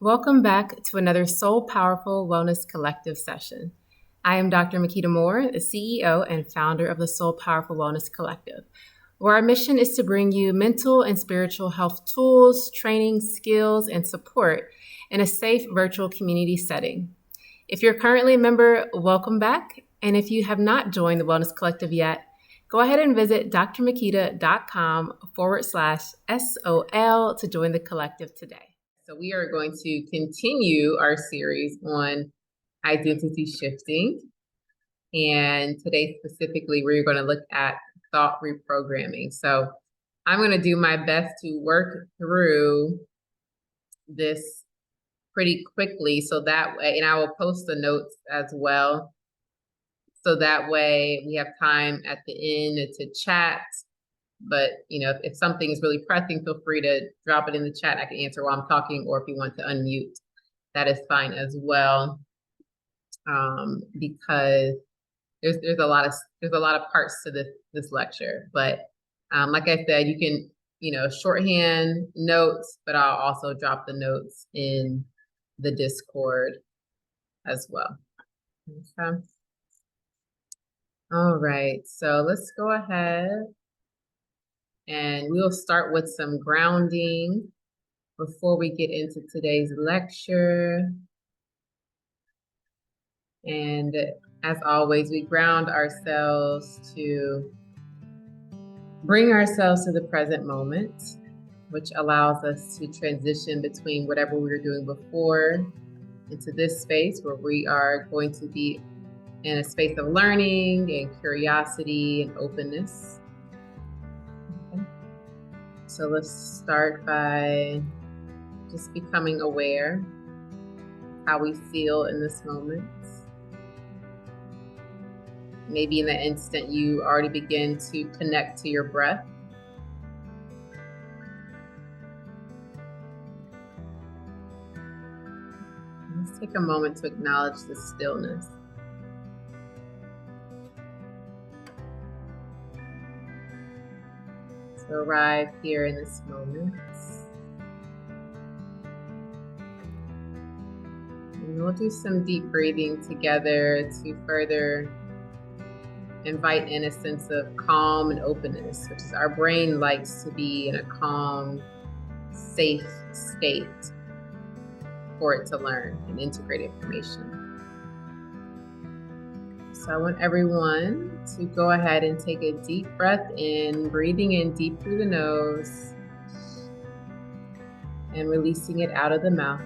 Welcome back to another Soul Powerful Wellness Collective session. I am Dr. Makita Moore, the CEO and founder of the Soul Powerful Wellness Collective, where our mission is to bring you mental and spiritual health tools, training, skills, and support in a safe virtual community setting. If you're currently a member, welcome back. And if you have not joined the Wellness Collective yet, go ahead and visit drmakita.com/SOL to join the collective today. So we are going to continue our series on identity shifting. And today specifically, we're going to look at thought reprogramming. So I'm going to do my best to work through this pretty quickly so that way, and I will post the notes as well. So that way we have time at the end to chat. But, if something is really pressing, feel free to drop it in the chat. I can answer while I'm talking, or if you want to unmute, that is fine as well. Because there's a lot of parts to this lecture. But like I said, you can, shorthand notes, but I'll also drop the notes in the Discord as well. Okay. All right, so let's go ahead. And we'll start with some grounding before we get into today's lecture. And as always, we ground ourselves to bring ourselves to the present moment, which allows us to transition between whatever we were doing before into this space where we are going to be in a space of learning and curiosity and openness. So let's start by just becoming aware how we feel in this moment. Maybe in the instant you already begin to connect to your breath. Let's take a moment to acknowledge the stillness. To arrive here in this moment. And we'll do some deep breathing together to further invite in a sense of calm and openness, which is our brain likes to be in a calm, safe state for it to learn and integrate information. So I want everyone to go ahead and take a deep breath in, breathing in deep through the nose and releasing it out of the mouth.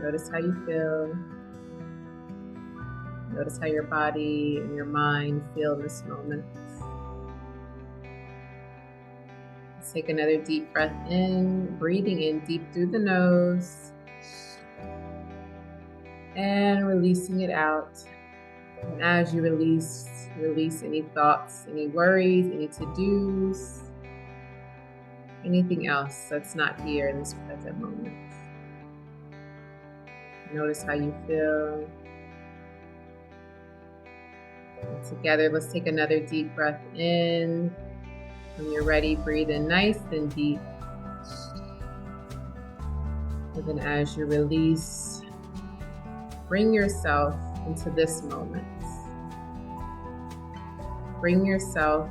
Notice how you feel. Notice how your body and your mind feel in this moment. Let's take another deep breath in, breathing in deep through the nose. And releasing it out. And as you release any thoughts, any worries, any to-dos, anything else that's not here in this present moment. Notice how you feel. And together, let's take another deep breath in. When you're ready, breathe in nice and deep. And then as you release, bring yourself into this moment. Bring yourself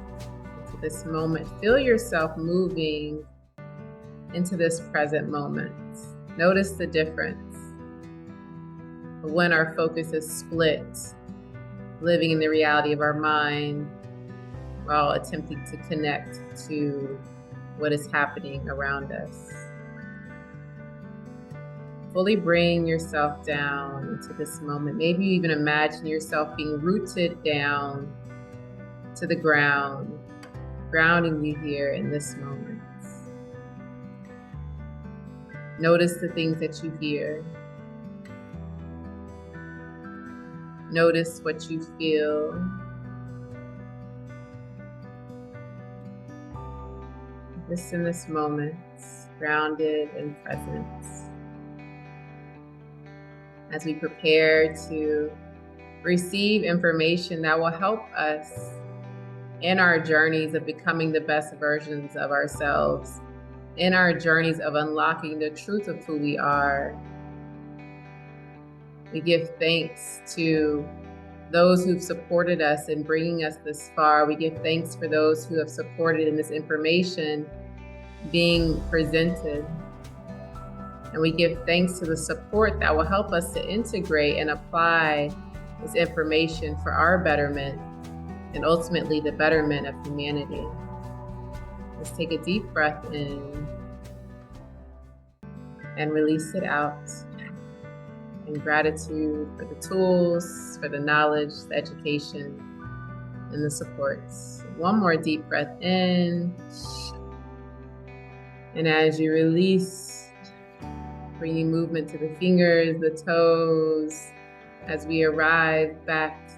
into this moment. Feel yourself moving into this present moment. Notice the difference when our focus is split, living in the reality of our mind while attempting to connect to what is happening around us. Fully bring yourself down into this moment. Maybe you even imagine yourself being rooted down to the ground, grounding you here in this moment. Notice the things that you hear. Notice what you feel. Just in this moment, grounded and present. As we prepare to receive information that will help us in our journeys of becoming the best versions of ourselves in our journeys of unlocking the truth of who we are. We give thanks to those who've supported us in bringing us this far. We give thanks for those who have supported in this information being presented. And we give thanks to the support that will help us to integrate and apply this information for our betterment and ultimately the betterment of humanity. Let's take a deep breath in and release it out. In gratitude for the tools, for the knowledge, the education, and the supports. One more deep breath in. And as you release, bringing movement to the fingers, the toes, as we arrive back,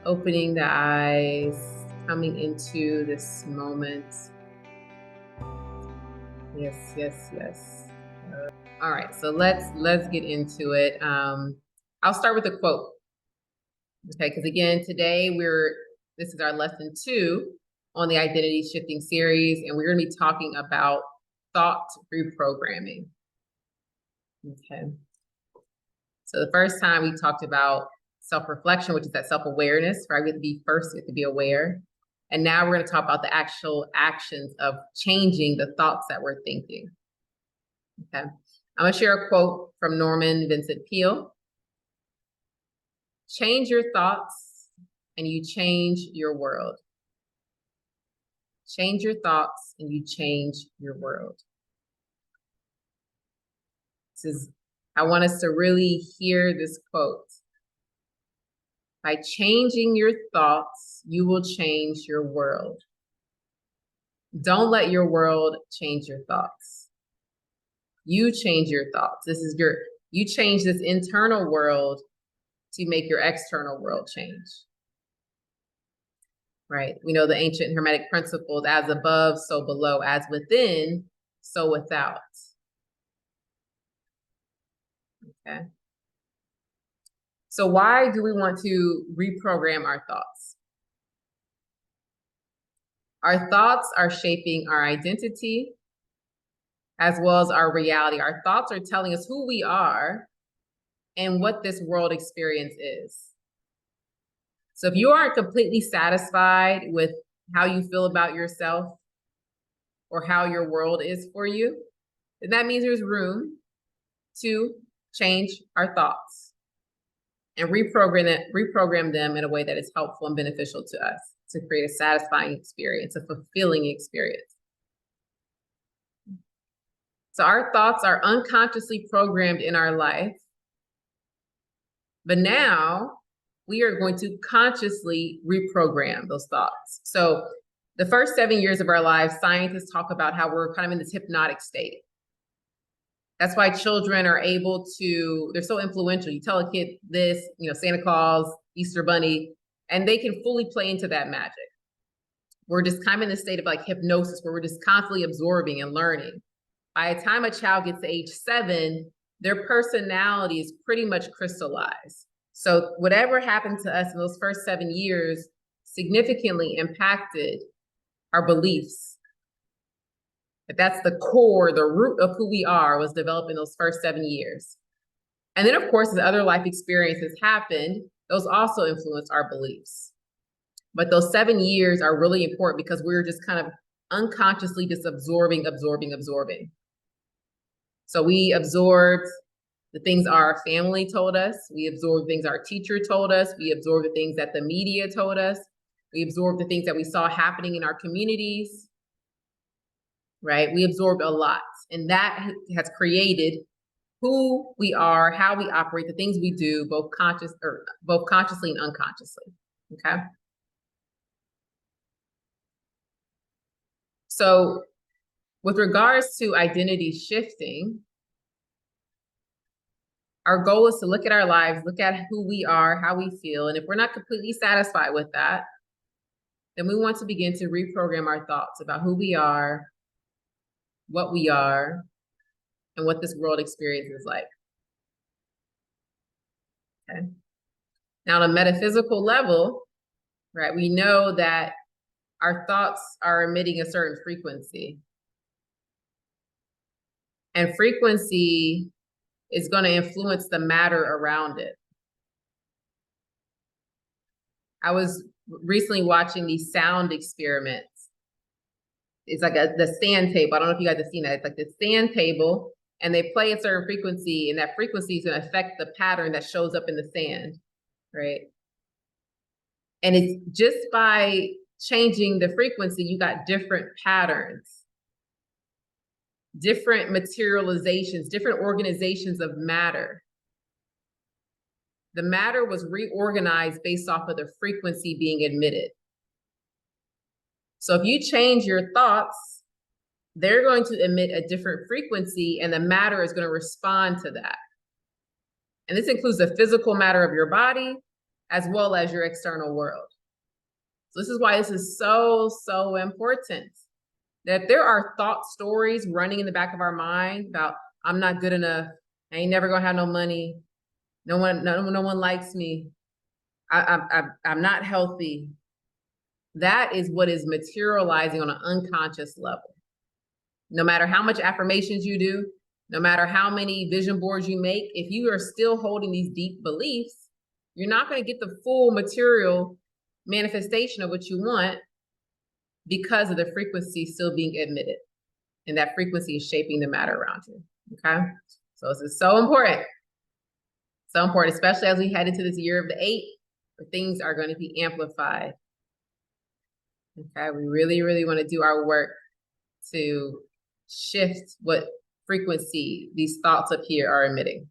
opening the eyes, coming into this moment. Yes, yes, yes. All right, so let's get into it. I'll start with a quote. Okay, because again, today this is our lesson 2 on the identity shifting series, and we're going to be talking about thought reprogramming. Okay. So the first time we talked about self-reflection, which is that self-awareness, right? We have to be first, we have to be aware. And now we're going to talk about the actual actions of changing the thoughts that we're thinking. Okay. I'm going to share a quote from Norman Vincent Peale. Change your thoughts and you change your world. Change your thoughts and you change your world. I want us to really hear this quote. By changing your thoughts, you will change your world. Don't let your world change your thoughts. You change your thoughts. You change this internal world to make your external world change. Right? We know the ancient Hermetic principles, as above, so below, as within, so without. Okay. So why do we want to reprogram our thoughts? Our thoughts are shaping our identity as well as our reality. Our thoughts are telling us who we are and what this world experience is. So if you aren't completely satisfied with how you feel about yourself or how your world is for you, then that means there's room to change our thoughts and reprogram them in a way that is helpful and beneficial to us to create a satisfying experience, a fulfilling experience. So our thoughts are unconsciously programmed in our life, but now we are going to consciously reprogram those thoughts. So the first 7 years of our lives, scientists talk about how we're kind of in this hypnotic state. That's why children are able to, they're so influential. You tell a kid this, Santa Claus, Easter Bunny, and they can fully play into that magic. We're just kind of in this state of like hypnosis where we're just constantly absorbing and learning. By the time a child gets to age 7, their personality is pretty much crystallized. So whatever happened to us in those first 7 years significantly impacted our beliefs. But that's the core, the root of who we are was developed in those first 7 years. And then, of course, as other life experiences happened, those also influence our beliefs. But those 7 years are really important because we're just kind of unconsciously just absorbing. So we absorbed the things our family told us. We absorbed things our teacher told us. We absorbed the things that the media told us. We absorbed the things that we saw happening in our communities, right? We absorbed a lot. And that has created who we are, how we operate, the things we do, both consciously and unconsciously, okay? So with regards to identity shifting, our goal is to look at our lives, look at who we are, how we feel. And if we're not completely satisfied with that, then we want to begin to reprogram our thoughts about who we are, what we are, and what this world experience is like. Okay. Now, on a metaphysical level, right, we know that our thoughts are emitting a certain frequency. And frequency is going to influence the matter around it. I was recently watching these sound experiments. It's like the sand table. I don't know if you guys have seen that. It's like the sand table, and they play a certain frequency, and that frequency is going to affect the pattern that shows up in the sand, right? And it's just by changing the frequency, you got different patterns, different materializations, different organizations of matter. The matter was reorganized based off of the frequency being emitted. So if you change your thoughts, they're going to emit a different frequency, and the matter is going to respond to that. And this includes the physical matter of your body as well as your external world. So this is why this is so, so important. That if there are thought stories running in the back of our mind about, I'm not good enough, I ain't never gonna have no money, no one likes me, I'm not healthy. That is what is materializing on an unconscious level. No matter how much affirmations you do, no matter how many vision boards you make, if you are still holding these deep beliefs, you're not going to get the full material manifestation of what you want because of the frequency still being emitted. And that frequency is shaping the matter around you. Okay? So this is so important. So important, especially as we head into this year of the 8, where things are going to be amplified. Okay, we really, really want to do our work to shift what frequency these thoughts up here are emitting.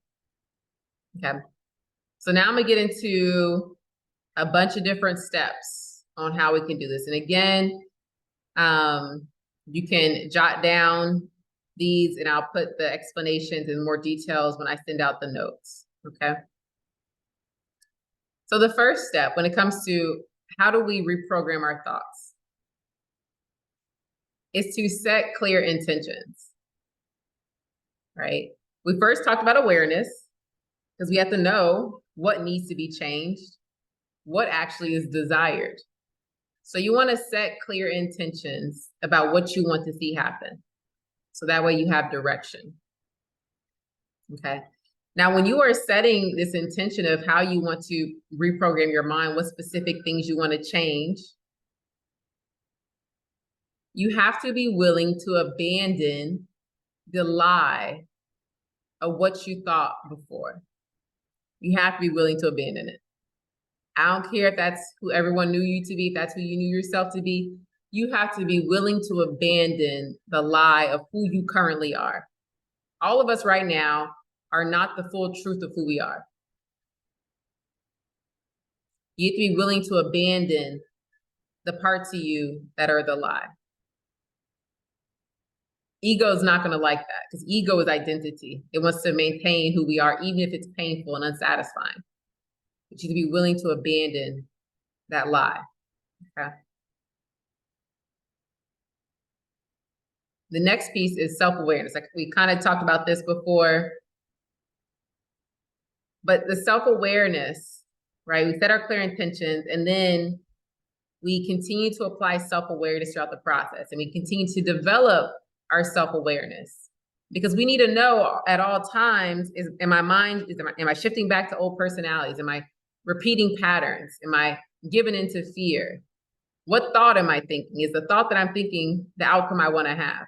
Okay, so now I'm gonna get into a bunch of different steps on how we can do this. And again, you can jot down these, and I'll put the explanations and more details when I send out the notes. Okay. So the first step when it comes to how do we reprogram our thoughts is to set clear intentions, right? We first talked about awareness because we have to know what needs to be changed, what actually is desired. So you want to set clear intentions about what you want to see happen. So that way you have direction. Okay. Now, when you are setting this intention of how you want to reprogram your mind, what specific things you want to change, you have to be willing to abandon the lie of what you thought before. You have to be willing to abandon it. I don't care if that's who everyone knew you to be, if that's who you knew yourself to be. You have to be willing to abandon the lie of who you currently are. All of us right now are not the full truth of who we are. You have to be willing to abandon the parts of you that are the lie. Ego is not going to like that because ego is identity. It wants to maintain who we are, even if it's painful and unsatisfying. But you have to be willing to abandon that lie. Okay. The next piece is self-awareness. Like we kind of talked about this before, but the self-awareness, right? We set our clear intentions, and then we continue to apply self-awareness throughout the process, and we continue to develop our self-awareness because we need to know at all times, am I shifting back to old personalities? Am I repeating patterns? Am I giving into fear? What thought am I thinking? Is the thought that I'm thinking the outcome I want to have?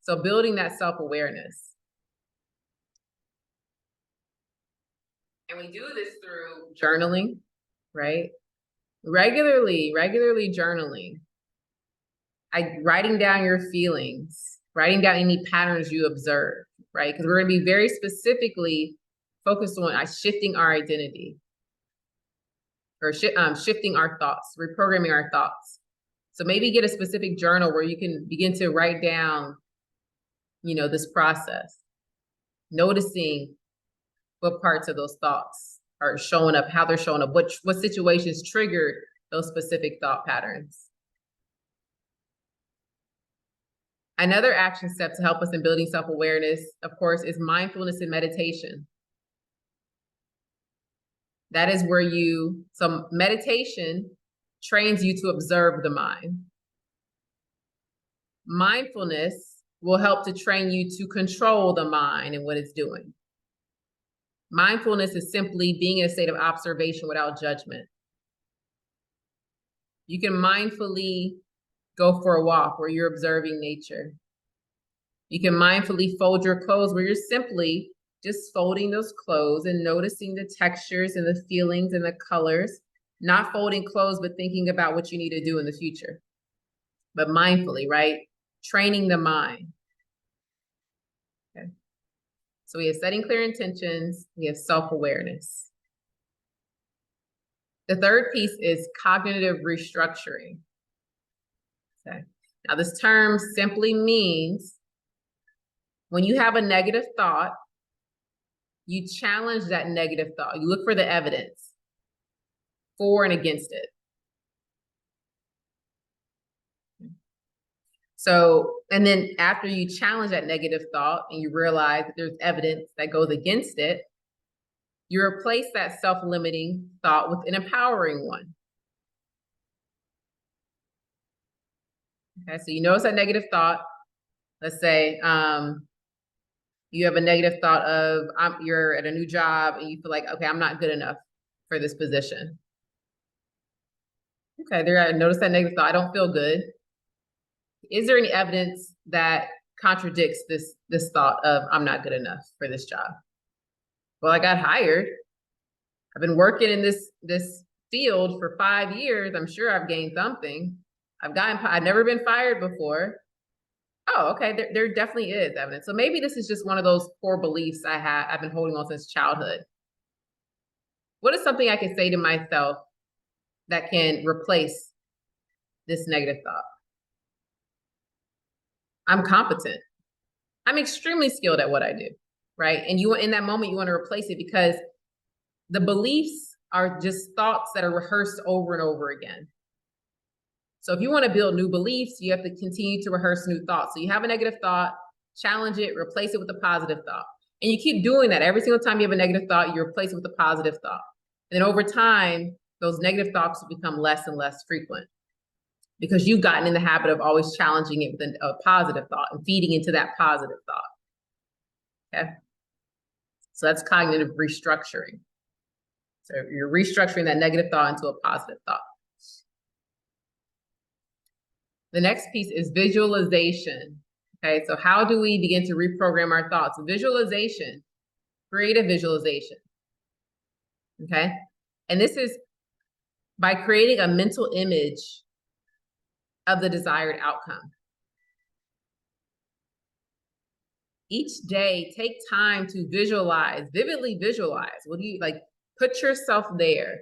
So building that self-awareness. And we do this through journaling, right? Regularly journaling. Writing down your feelings, writing down any patterns you observe, right? Because we're going to be very specifically focused on shifting our identity or shifting our thoughts, reprogramming our thoughts. So maybe get a specific journal where you can begin to write down, this process, noticing what parts of those thoughts are showing up, how they're showing up, what situations triggered those specific thought patterns. Another action step to help us in building self-awareness, of course, is mindfulness and meditation. That is where so meditation trains you to observe the mind. Mindfulness will help to train you to control the mind and what it's doing. Mindfulness is simply being in a state of observation without judgment. You can mindfully go for a walk where you're observing nature. You can mindfully fold your clothes where you're simply just folding those clothes and noticing the textures and the feelings and the colors, not folding clothes, but thinking about what you need to do in the future. But mindfully, right? Training the mind. Okay. So we have setting clear intentions, we have self-awareness. The third piece is cognitive restructuring. Okay. Now this term simply means when you have a negative thought, you challenge that negative thought. You look for the evidence for and against it. So, and then after you challenge that negative thought and you realize that there's evidence that goes against it, you replace that self-limiting thought with an empowering one. Okay, so you notice that negative thought. Let's say you have a negative thought of you're at a new job and you feel like, okay, I'm not good enough for this position. Okay, there I notice that negative thought. I don't feel good. Is there any evidence that contradicts this thought of I'm not good enough for this job? Well, I got hired. I've been working in this field for 5 years. I'm sure I've gained something. I've never been fired before. Oh, okay. There definitely is evidence. So maybe this is just one of those core beliefs I've been holding on since childhood. What is something I can say to myself that can replace this negative thought? I'm competent. I'm extremely skilled at what I do, right? And you, in that moment, you want to replace it because the beliefs are just thoughts that are rehearsed over and over again. So if you want to build new beliefs, you have to continue to rehearse new thoughts. So you have a negative thought, challenge it, replace it with a positive thought. And you keep doing that. Every single time you have a negative thought, you replace it with a positive thought. And then over time, those negative thoughts will become less and less frequent because you've gotten in the habit of always challenging it with a positive thought and feeding into that positive thought. Okay. So that's cognitive restructuring. So you're restructuring that negative thought into a positive thought. The next piece is visualization. Okay, so how do we begin to reprogram our thoughts? Visualization, create a visualization. Okay, and this is by creating a mental image of the desired outcome. Each day, take time to visualize, vividly visualize. What do you like? Put yourself there.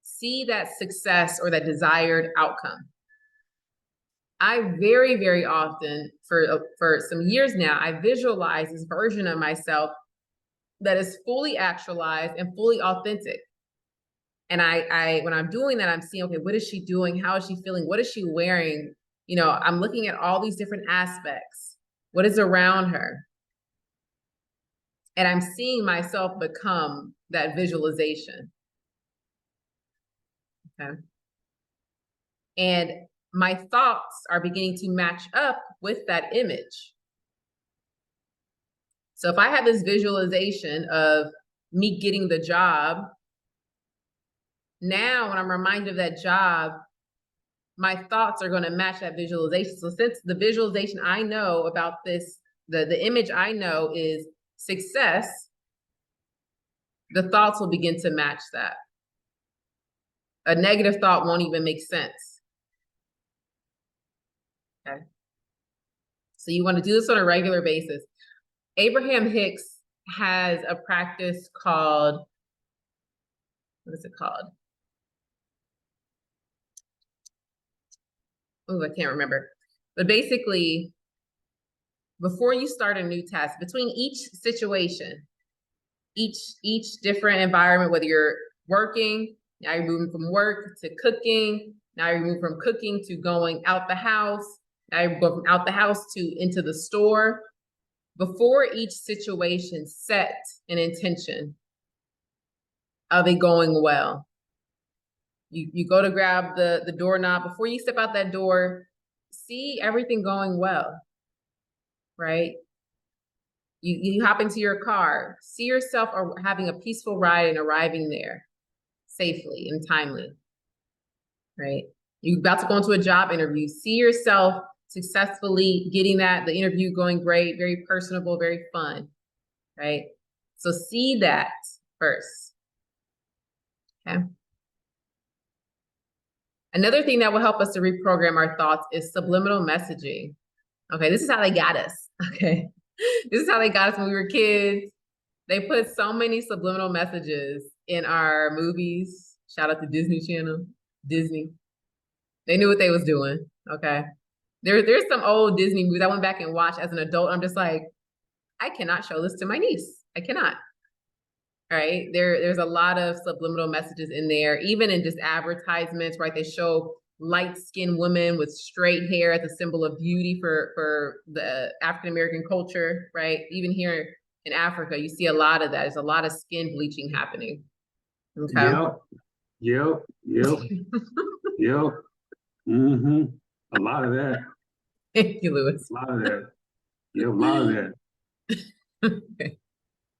See that success or that desired outcome. I very, very often, for some years now, I visualize this version of myself that is fully actualized and fully authentic. And I when I'm doing that, I'm seeing, okay, what is she doing? How is she feeling? What is she wearing? You know, I'm looking at all these different aspects. What is around her? And I'm seeing myself become that visualization. Okay. And my thoughts are beginning to match up with that image. So if I have this visualization of me getting the job, now when I'm reminded of that job, my thoughts are going to match that visualization. So since the visualization I know about this, the image I know is success, the thoughts will begin to match that. A negative thought won't even make sense. Okay. So you want to do this on a regular basis. Abraham Hicks has a practice called, what is it called? Oh, I can't remember. But basically, before you start a new task, between each situation, each different environment, whether you're working, now you're moving from work to cooking, now you're moving from cooking to going out the house, now you're going from out the house to into the store. Before each situation, set an intention of it going well. You go to grab the doorknob. Before you step out that door, see everything going well. right? You hop into your car, see yourself having a peaceful ride and arriving there safely and timely, right? You're about to go into a job interview, see yourself successfully getting the interview going great, very personable, very fun, right? So see that first, okay? Another thing that will help us to reprogram our thoughts is subliminal messaging. Okay, this is how they got us, okay? This is how they got us when we were kids. They put so many subliminal messages in our movies. Shout out to Disney Channel, Disney. They knew what they was doing, okay? There's some old Disney movies I went back and watched as an adult. I'm just like, I cannot show this to my niece. I cannot. All right. There's a lot of subliminal messages in there, even in just advertisements, right? They show light-skinned women with straight hair as a symbol of beauty for the African American culture, right? Even here in Africa, you see a lot of that. There's a lot of skin bleaching happening. Okay. Yep. Mm-hmm. A lot of that. Thank you, Lewis. A lot of that. Yep, a lot of that. Okay.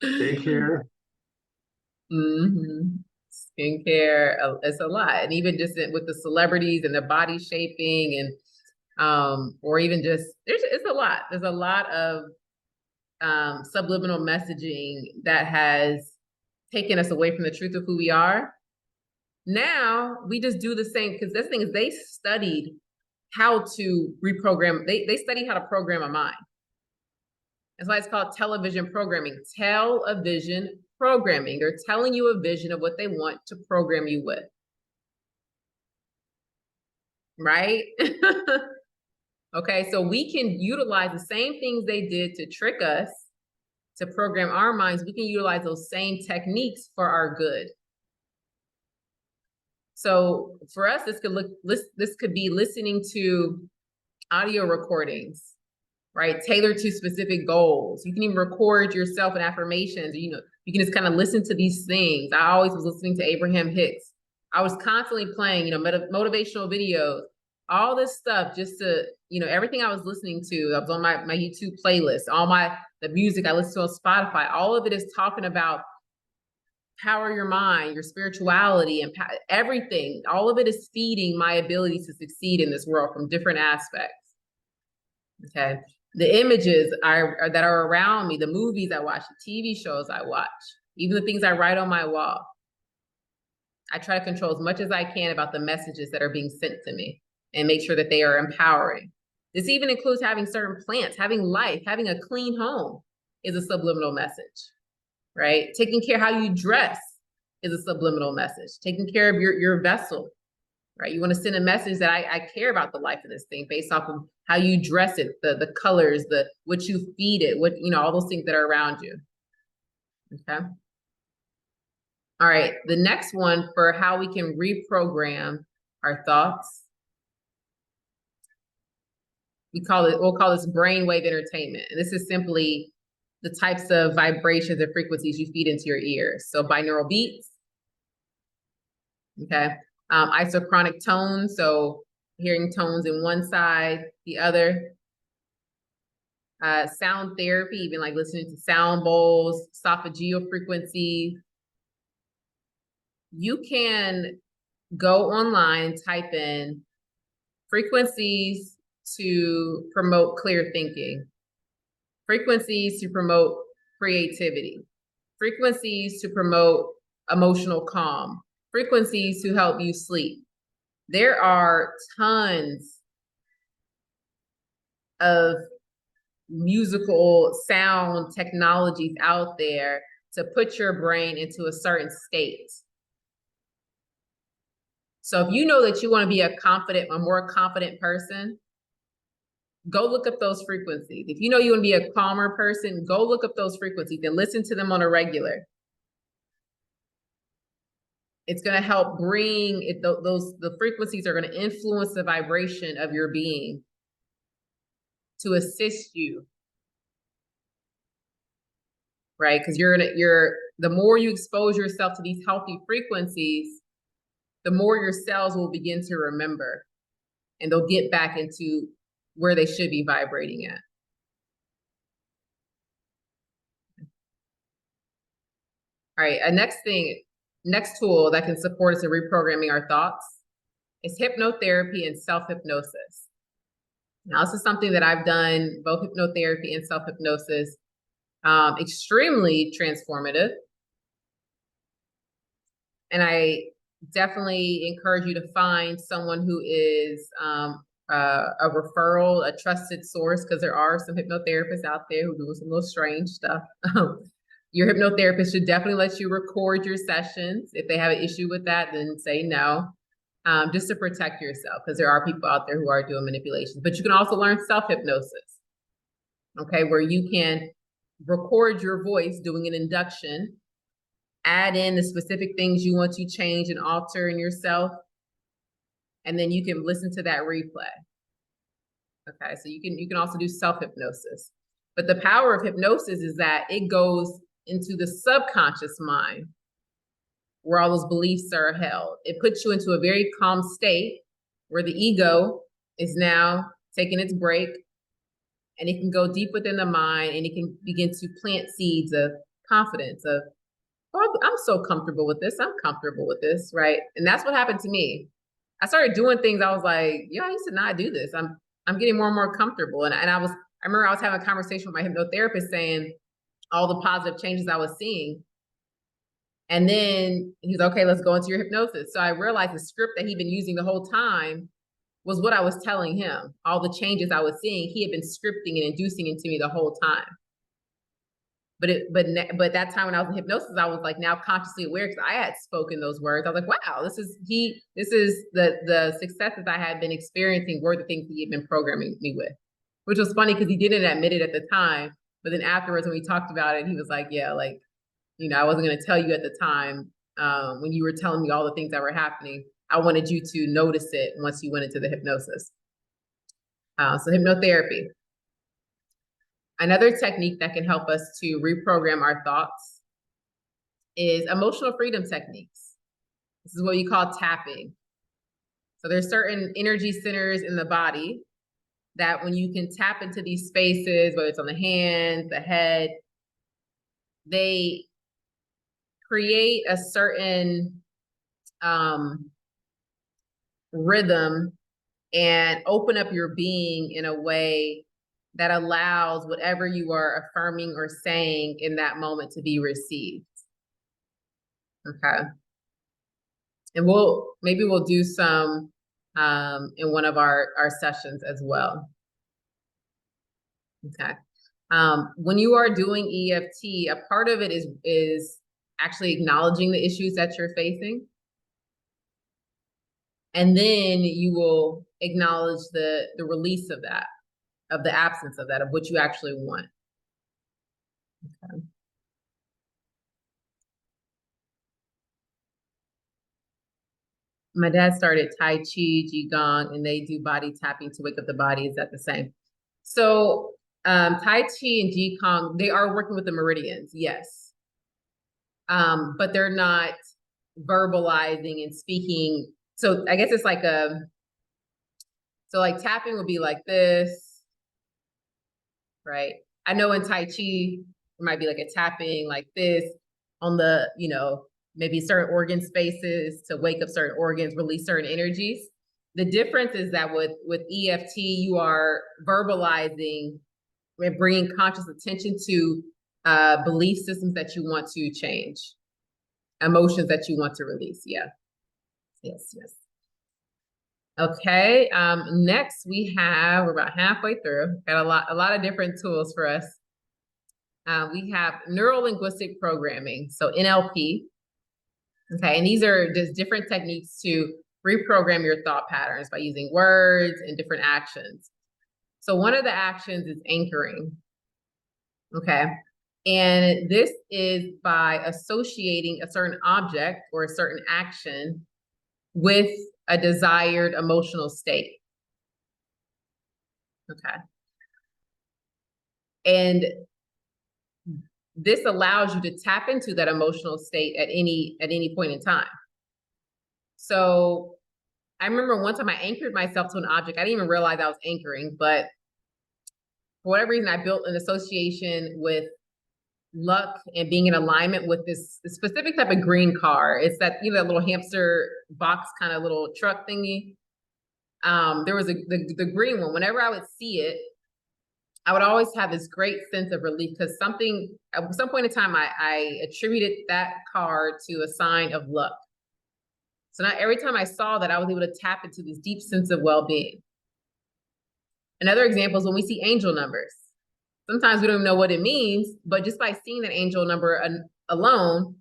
Daycare. Mm-hmm. Skincare, it's a lot. And even just with the celebrities and the body shaping and or even just it's a lot. There's a lot of subliminal messaging that has taken us away from the truth of who we are. Now we just do the same, because this thing is they studied how to reprogram, they studied how to program a mind. That's why it's called television programming. Television programming. They're telling you a vision of what they want to program you with. Right? Okay, so we can utilize the same things they did to trick us, to program our minds. We can utilize those same techniques for our good. So for us, this could be listening to audio recordings, right? Tailored to specific goals. You can even record yourself in affirmations. You can just kind of listen to these things. I always was listening to Abraham Hicks. I was constantly playing, motivational videos, all this stuff, just to, everything I was listening to. I was on my YouTube playlist, the music I listen to on Spotify, all of it is talking about power your mind, your spirituality, and everything. All of it is feeding my ability to succeed in this world from different aspects. Okay. The images that are around me, the movies I watch, the TV shows I watch, even the things I write on my wall. I try to control as much as I can about the messages that are being sent to me and make sure that they are empowering. This even includes having certain plants, having life, having a clean home is a subliminal message, right? Taking care of how you dress is a subliminal message. Taking care of your vessel, right? You want to send a message that I care about the life of this thing based off of how you dress it, the colors, what you feed it, all those things that are around you. Okay. All right. The next one for how we can reprogram our thoughts. We'll call this brainwave entertainment. And this is simply the types of vibrations and frequencies you feed into your ears. So binaural beats. Okay. Isochronic tones, so hearing tones in one side, the other. Sound therapy, even like listening to sound bowls, esophageal frequencies. You can go online, type in frequencies to promote clear thinking, frequencies to promote creativity, frequencies to promote emotional calm, frequencies to help you sleep. There are tons of musical sound technologies out there to put your brain into a certain state. So if you know that you want to be a more confident person, go look up those frequencies. If you know you want to be a calmer person, go look up those frequencies and listen to them on a regular. It's going to help bring it, the frequencies are going to influence the vibration of your being to assist you, right? Because the more you expose yourself to these healthy frequencies, the more your cells will begin to remember, and they'll get back into where they should be vibrating at. All right, next tool that can support us in reprogramming our thoughts is hypnotherapy and self-hypnosis. Now, this is something that I've done, both hypnotherapy and self-hypnosis, extremely transformative. And I definitely encourage you to find someone who is a referral, a trusted source, because there are some hypnotherapists out there who do some little strange stuff. Your hypnotherapist should definitely let you record your sessions. If they have an issue with that, then say no, just to protect yourself, because there are people out there who are doing manipulations. But you can also learn self-hypnosis, okay, where you can record your voice doing an induction, add in the specific things you want to change and alter in yourself, and then you can listen to that replay. Okay, so you can also do self-hypnosis. But the power of hypnosis is that it goes into the subconscious mind where all those beliefs are held. It puts you into a very calm state where the ego is now taking its break, and it can go deep within the mind, and it can begin to plant seeds of confidence, of, oh, I'm so comfortable with this. I'm comfortable with this, right? And that's what happened to me. I started doing things. I was like, I used to not do this. I'm getting more and more comfortable. And I remember I was having a conversation with my hypnotherapist saying all the positive changes I was seeing. And then he's okay, let's go into your hypnosis. So I realized the script that he'd been using the whole time was what I was telling him. All the changes I was seeing, he had been scripting and inducing into me the whole time. But that time when I was in hypnosis, I was like now consciously aware, because I had spoken those words. I was like, wow, this is the successes I had been experiencing were the things he had been programming me with, which was funny because he didn't admit it at the time. But then afterwards, when we talked about it, he was like, yeah, like, I wasn't going to tell you at the time when you were telling me all the things that were happening. I wanted you to notice it once you went into the hypnosis. So hypnotherapy. Another technique that can help us to reprogram our thoughts is emotional freedom techniques. This is what you call tapping. So there's certain energy centers in the body that when you can tap into these spaces, whether it's on the hands, the head, they create a certain rhythm and open up your being in a way that allows whatever you are affirming or saying in that moment to be received. Okay. And maybe we'll do some in one of our sessions as well. Okay. When you are doing EFT, a part of it is actually acknowledging the issues that you're facing. And then you will acknowledge the release of that, of the absence of that, of what you actually want. Okay. My dad started Tai Chi, Qigong, and they do body tapping to wake up the body. Is that the same? So Tai Chi and Qigong, they are working with the meridians, yes. But they're not verbalizing and speaking. So I guess it's like so like tapping would be like this, right? I know in Tai Chi, it might be like a tapping like this on the, maybe certain organ spaces to wake up certain organs, release certain energies. The difference is that with EFT, you are verbalizing and bringing conscious attention to belief systems that you want to change, emotions that you want to release. Yeah. Yes. Okay. Next we're about halfway through. Got a lot of different tools for us. We have neuro-linguistic programming, so NLP. Okay, and these are just different techniques to reprogram your thought patterns by using words and different actions. So one of the actions is anchoring. Okay, and this is by associating a certain object or a certain action with a desired emotional state. Okay. And this allows you to tap into that emotional state at any point in time. So I remember one time I anchored myself to an object. I didn't even realize I was anchoring, but for whatever reason, I built an association with luck and being in alignment with this specific type of green car. It's that, that little hamster box kind of little truck thingy. There was the green one. Whenever I would see it, I would always have this great sense of relief because at some point in time, I attributed that car to a sign of luck. So now every time I saw that, I was able to tap into this deep sense of well-being. Another example is when we see angel numbers. Sometimes we don't even know what it means, but just by seeing that angel number alone,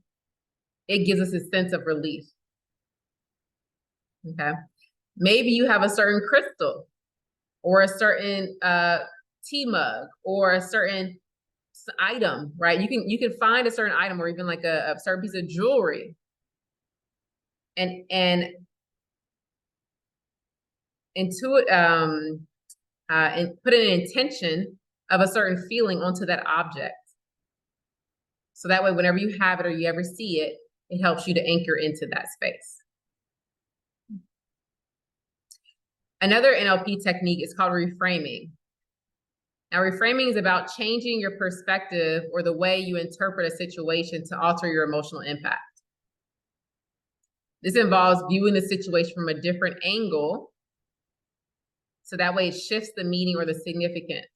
it gives us a sense of relief. Okay. Maybe you have a certain crystal or a certain tea mug or a certain item, right? You can find a certain item or even like a certain piece of jewelry and put an intention of a certain feeling onto that object. So that way, whenever you have it or you ever see it, it helps you to anchor into that space. Another NLP technique is called reframing. Now, reframing is about changing your perspective or the way you interpret a situation to alter your emotional impact. This involves viewing the situation from a different angle, so that way it shifts the meaning or the significance.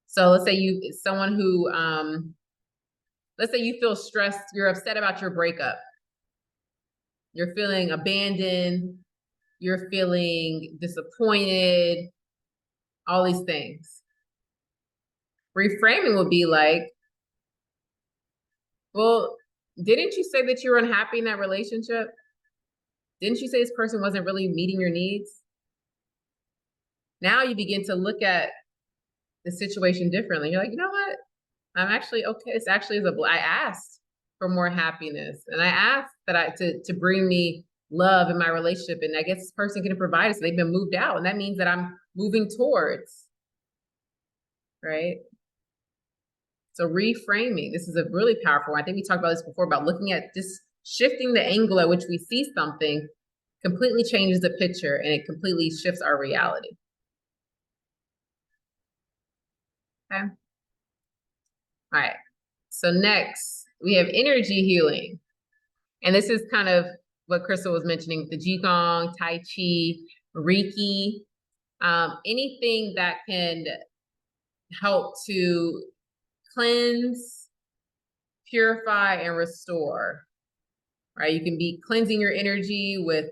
So let's say let's say you feel stressed, you're upset about your breakup. You're feeling abandoned, you're feeling disappointed, all these things. Reframing would be like, well, didn't you say that you were unhappy in that relationship? Didn't you say this person wasn't really meeting your needs? Now you begin to look at the situation differently. You're like, you know what? I'm actually okay. It's actually I asked for more happiness, and I asked that to bring me love in my relationship, and I guess this person can provide it. So they've been moved out, and that means that I'm moving towards, right? So reframing, this is a really powerful one. I think we talked about this before, about looking at just shifting the angle at which we see something completely changes the picture, and it completely shifts our reality. Okay. All right. So next, we have energy healing. And this is kind of what Crystal was mentioning, the Qigong, Tai Chi, Reiki, anything that can help to cleanse, purify, and restore, right? You can be cleansing your energy with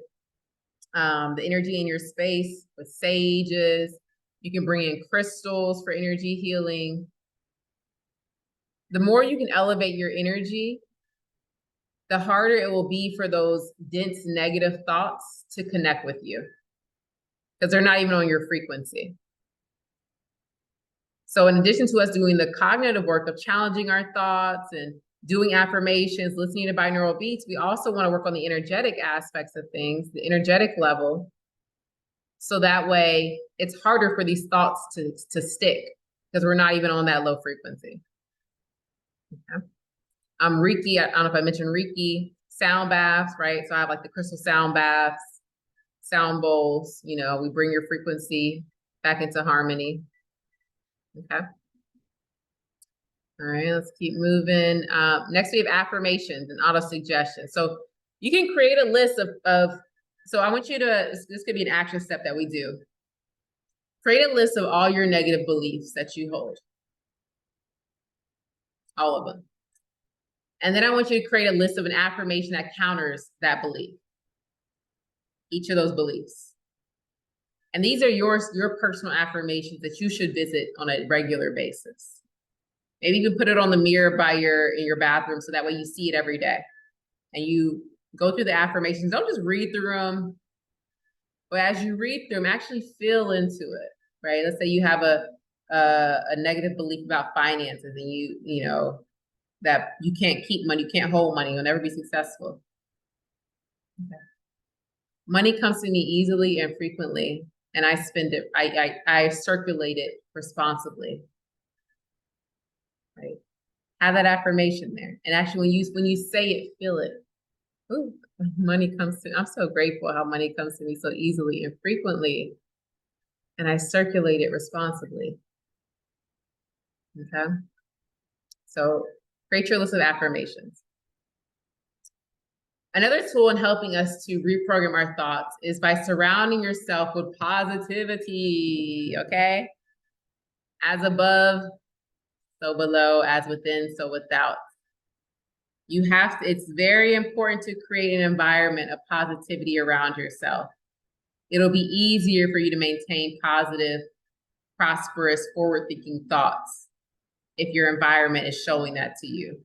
the energy in your space with sages. You can bring in crystals for energy healing. The more you can elevate your energy, the harder it will be for those dense negative thoughts to connect with you because they're not even on your frequency. So in addition to us doing the cognitive work of challenging our thoughts and doing affirmations, listening to binaural beats, we also want to work on the energetic aspects of things, the energetic level. So that way it's harder for these thoughts to stick because we're not even on that low frequency. Okay. Reiki, I don't know if I mentioned Reiki, sound baths, right? So I have like the crystal sound baths, sound bowls, we bring your frequency back into harmony. Okay. All right, let's keep moving. Next we have affirmations and auto-suggestion. So you can create a list so I want you to, this could be an action step that we do. Create a list of all your negative beliefs that you hold. All of them. And then I want you to create a list of an affirmation that counters that belief. Each of those beliefs. And these are your personal affirmations that you should visit on a regular basis. Maybe you can put it on the mirror in your bathroom so that way you see it every day. And you go through the affirmations. Don't just read through them. But as you read through them, actually feel into it, right? Let's say you have a negative belief about finances and you know, that you can't keep money, you can't hold money, you'll never be successful. Okay. Money comes to me easily and frequently, and I spend it, I circulate it responsibly. Right? Have that affirmation there. And actually when you say it, feel it. Ooh, money comes to me. I'm so grateful how money comes to me so easily and frequently. And I circulate it responsibly. Okay. So create your list of affirmations. Another tool in helping us to reprogram our thoughts is by surrounding yourself with positivity, okay? As above, so below, as within, so without. You have to, it's very important to create an environment of positivity around yourself. It'll be easier for you to maintain positive, prosperous, forward-thinking thoughts if your environment is showing that to you.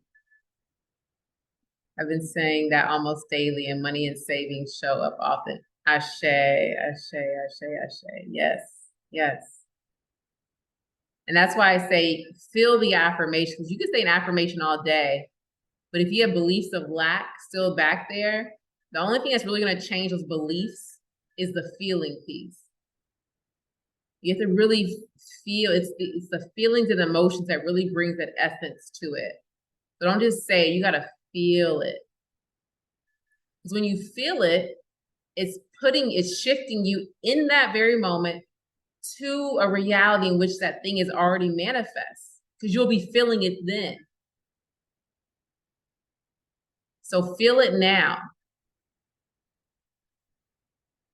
I've been saying that almost daily, and money and savings show up often. Ashe, ashe, ashe, ashe. Yes, yes. And that's why I say feel the affirmations. You can say an affirmation all day, but if you have beliefs of lack still back there, the only thing that's really going to change those beliefs is the feeling piece. You have to really feel, it's the feelings and emotions that really brings that essence to it. So don't just say it, you got to feel it. Because when you feel it, it's shifting you in that very moment to a reality in which that thing is already manifest, because you'll be feeling it then. So feel it now.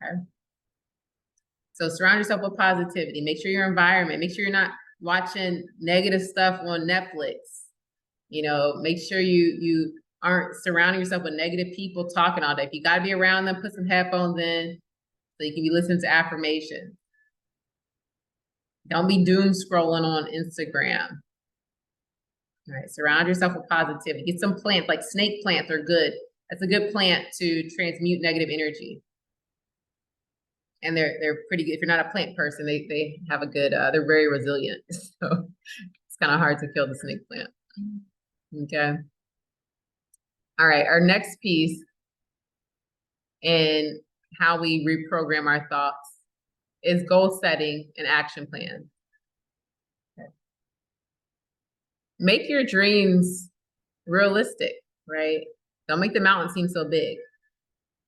Okay. So surround yourself with positivity. Make sure your environment, make sure you're not watching negative stuff on Netflix. You know, make sure you aren't surrounding yourself with negative people talking all day. If you got to be around them, put some headphones in so you can be listening to affirmations. Don't be doom scrolling on Instagram. All right, surround yourself with positivity. Get some plants, like snake plants are good. That's a good plant to transmute negative energy. And they're pretty good. If you're not a plant person, they have a good, they're very resilient. So it's kind of hard to kill the snake plant. Okay. All right, our next piece in how we reprogram our thoughts is goal setting and action plan. Okay. Make your dreams realistic, right? Don't make the mountain seem so big.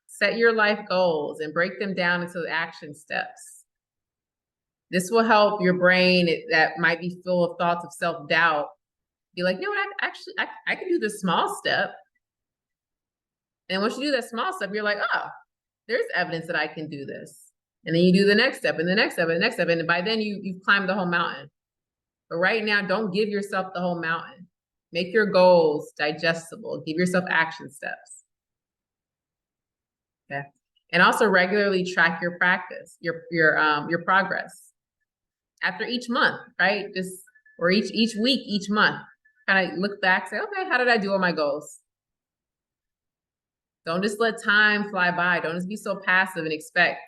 Set your life goals and break them down into action steps. This will help your brain that might be full of thoughts of self-doubt be like, you know what, I can do this small step. And once you do that small step, you're like, oh, there's evidence that I can do this. And then you do the next step and the next step and the next step. And by then you've climbed the whole mountain. But right now, don't give yourself the whole mountain. Make your goals digestible. Give yourself action steps. Okay. And also regularly track your practice, your progress. After each month, right? Or each week, each month. Kind of look back, say, okay, how did I do on my goals? Don't just let time fly by. Don't just be so passive and expect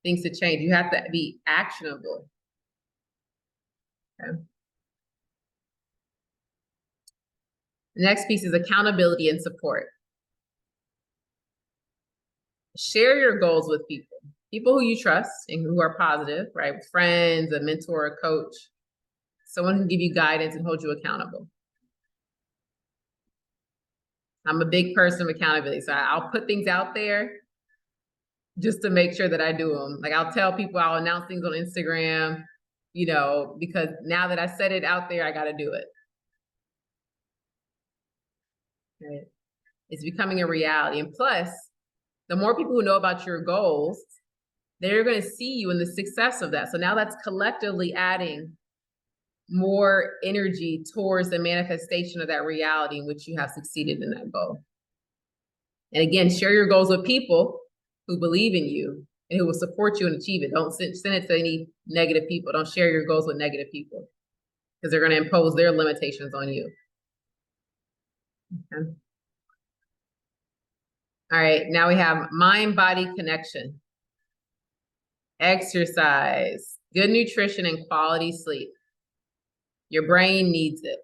things to change. You have to be actionable. Okay. The next piece is accountability and support. Share your goals with people who you trust and who are positive, right? With friends, a mentor, a coach, someone who can give you guidance and hold you accountable. I'm a big person of accountability, so I'll put things out there just to make sure that I do them. Like I'll tell people, I'll announce things on Instagram, you know, because now that I said it out there, I got to do it. Right? It's becoming a reality. And plus, the more people who know about your goals, they're going to see you in the success of that. So now that's collectively adding more energy towards the manifestation of that reality in which you have succeeded in that goal. And again, share your goals with people who believe in you and who will support you and achieve it. Don't send it to any negative people. Don't share your goals with negative people because they're going to impose their limitations on you. Okay. All right, now we have mind-body connection, exercise, good nutrition, and quality sleep. Your brain needs it.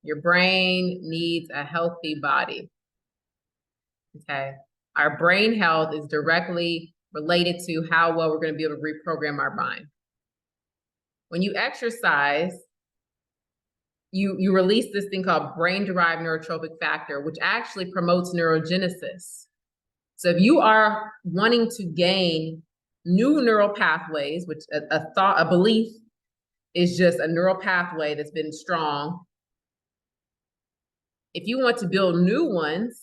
Your brain needs a healthy body. Okay. Our brain health is directly related to how well we're going to be able to reprogram our mind. When you exercise, you release this thing called brain-derived neurotrophic factor, which actually promotes neurogenesis. So if you are wanting to gain new neural pathways, which a belief is just a neural pathway that's been strong. If you want to build new ones,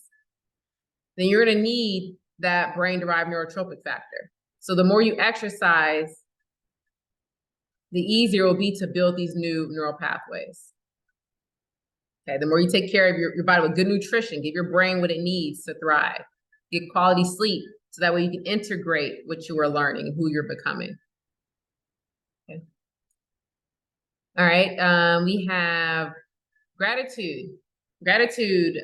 then you're going to need that brain-derived neurotrophic factor. So the more you exercise, the easier it will be to build these new neural pathways. Okay, the more you take care of your body with good nutrition, give your brain what it needs to thrive, get quality sleep, so that way you can integrate what you are learning and who you're becoming. Okay. All right, we have gratitude. Gratitude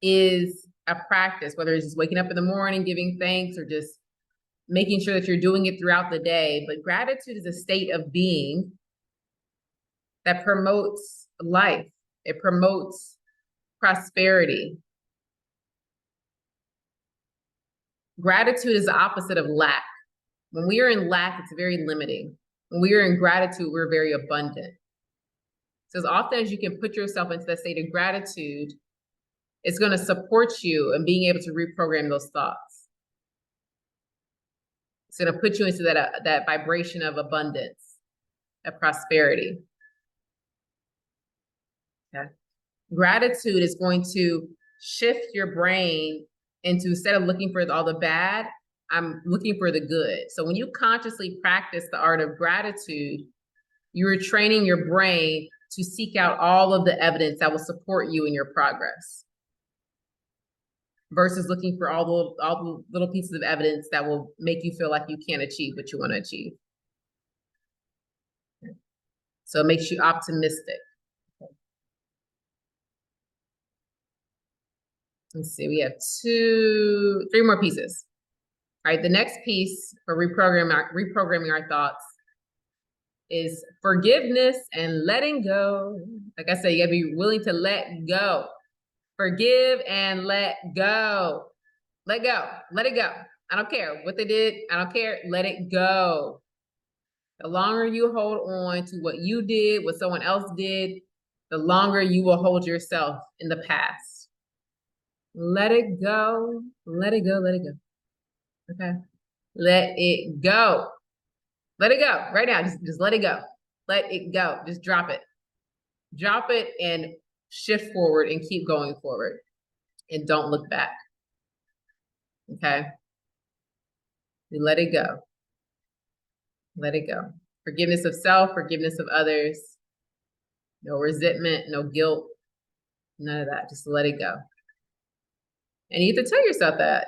is a practice, whether it's just waking up in the morning, giving thanks, or just making sure that you're doing it throughout the day. But gratitude is a state of being that promotes life. It promotes prosperity. Gratitude is the opposite of lack. When we are in lack, it's very limiting. When we are in gratitude, we're very abundant. So as often as you can put yourself into that state of gratitude, it's going to support you in being able to reprogram those thoughts. It's going to put you into that vibration of abundance, of prosperity. Okay. Gratitude is going to shift your brain into, instead of looking for all the bad, I'm looking for the good. So when you consciously practice the art of gratitude, you're training your brain to seek out all of the evidence that will support you in your progress, versus looking for all the little pieces of evidence that will make you feel like you can't achieve what you want to achieve. So it makes you optimistic. Let's see, we have 3 more pieces. All right, the next piece for reprogramming our thoughts is forgiveness and letting go. Like I said, you gotta be willing to let go. Forgive and let go. Let go. Let it go. I don't care what they did. I don't care. Let it go. The longer you hold on to what you did, what someone else did, the longer you will hold yourself in the past. Let it go. Let it go. Let it go. Okay. Let it go. Let it go right now. Just let it go. Let it go. Just drop it. Drop it and shift forward and keep going forward. And don't look back. Okay? You let it go. Let it go. Forgiveness of self, forgiveness of others. No resentment, no guilt, none of that. Just let it go. And you have to tell yourself that,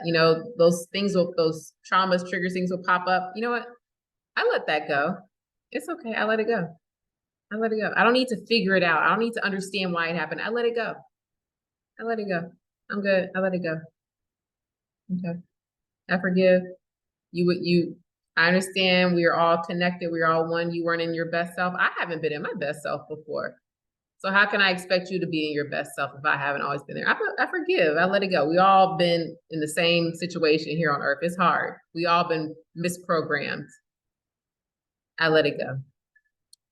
those things those traumas, triggers, things will pop up. You know what? I let that go. It's okay. I let it go. I let it go. I don't need to figure it out. I don't need to understand why it happened. I let it go. I let it go. I'm good. I let it go. Okay. I forgive. I understand we are all connected. We are all one. You weren't in your best self. I haven't been in my best self before. So how can I expect you to be in your best self if I haven't always been there? I forgive. I let it go. We all been in the same situation here on earth. It's hard. We all been misprogrammed. I let it go.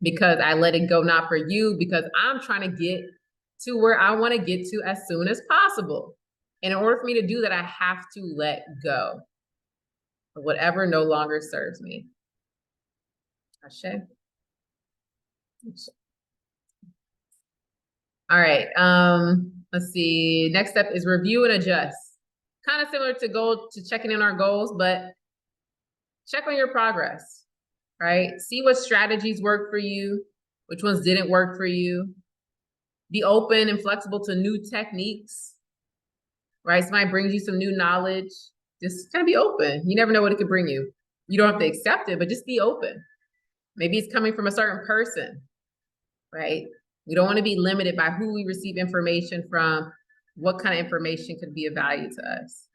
Because I let it go, not for you, because I'm trying to get to where I want to get to as soon as possible. And in order for me to do that, I have to let go of whatever no longer serves me. Ashe. All right. Let's see. Next step is review and adjust. Kind of similar to checking in our goals, but check on your progress, right? See what strategies work for you, which ones didn't work for you. Be open and flexible to new techniques, right? Somebody brings you some new knowledge. Just kind of be open. You never know what it could bring you. You don't have to accept it, but just be open. Maybe it's coming from a certain person, right? We don't want to be limited by who we receive information from, what kind of information could be of value to us.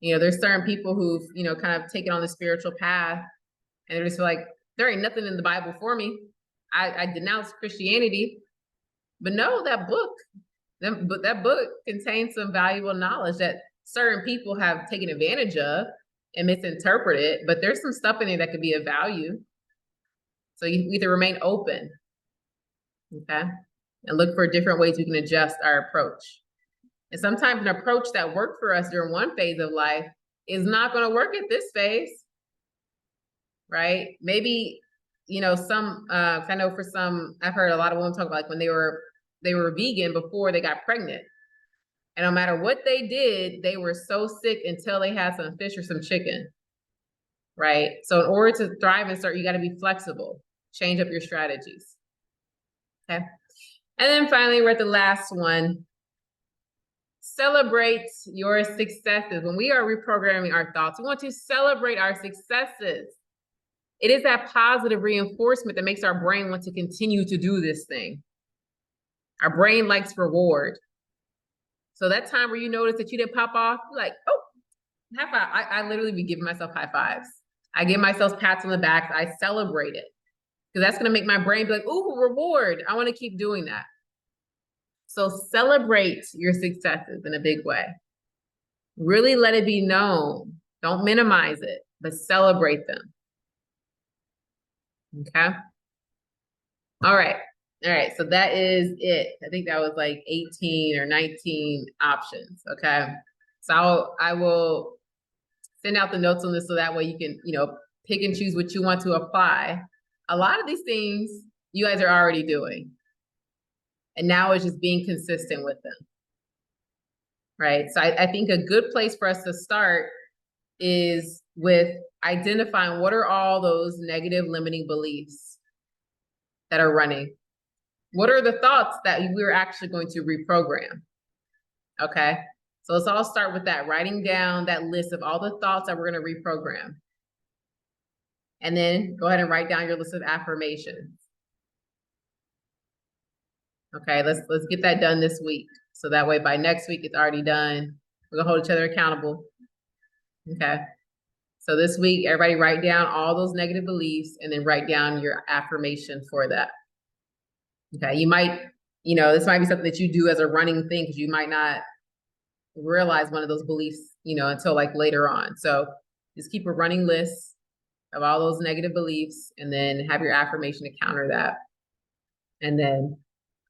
There's certain people who've, kind of taken on the spiritual path and they're just like, there ain't nothing in the Bible for me. I denounce Christianity. But no, that book contains some valuable knowledge that certain people have taken advantage of and misinterpreted, but there's some stuff in there that could be of value. So you either remain open, okay, and look for different ways we can adjust our approach. And sometimes an approach that worked for us during one phase of life is not going to work at this phase, right? Maybe, some, I know for some, I've heard a lot of women talk about like when they were vegan before they got pregnant. And no matter what they did, they were so sick until they had some fish or some chicken, right? So in order to thrive and start, you got to be flexible, change up your strategies. Okay. And then finally, we're at the last one. Celebrate your successes. When we are reprogramming our thoughts, we want to celebrate our successes. It is that positive reinforcement that makes our brain want to continue to do this thing. Our brain likes reward. So that time where you notice that you didn't pop off, you're like, oh, high five. I literally be giving myself high fives. I give myself pats on the back. I celebrate it. Because that's going to make my brain be like, ooh, reward. I want to keep doing that. So celebrate your successes in a big way. Really let it be known. Don't minimize it, but celebrate them. Okay? All right. So that is it. I think that was like 18 or 19 options. Okay. So I will send out the notes on this so that way you can, pick and choose what you want to apply. A lot of these things you guys are already doing. And now it's just being consistent with them. Right. So I think a good place for us to start is with identifying what are all those negative limiting beliefs that are running. What are the thoughts that we're actually going to reprogram? Okay. So let's all start with that, writing down that list of all the thoughts that we're going to reprogram. And then go ahead and write down your list of affirmations. Okay, let's get that done this week. So that way by next week it's already done. We're gonna hold each other accountable. Okay. So this week, everybody write down all those negative beliefs and then write down your affirmation for that. Okay, you might, this might be something that you do as a running thing because you might not realize one of those beliefs, until like later on. So just keep a running list of all those negative beliefs and then have your affirmation to counter that. And then,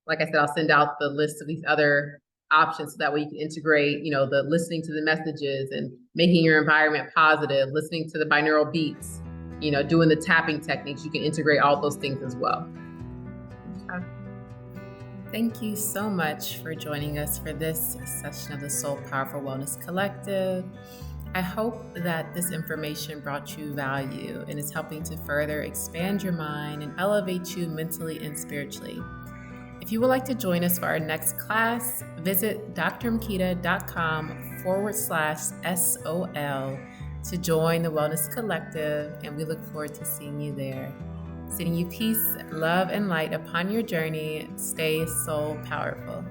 like I said, I'll send out the list of these other options so that way you can integrate, the listening to the messages and making your environment positive, listening to the binaural beats, doing the tapping techniques. You can integrate all those things as well. Okay. Thank you so much for joining us for this session of the Soul Powerful Wellness Collective. I hope that this information brought you value and is helping to further expand your mind and elevate you mentally and spiritually. If you would like to join us for our next class, visit drmkita.com/SOL to join the Wellness Collective, and we look forward to seeing you there. Sending you peace, love, and light upon your journey. Stay soul powerful.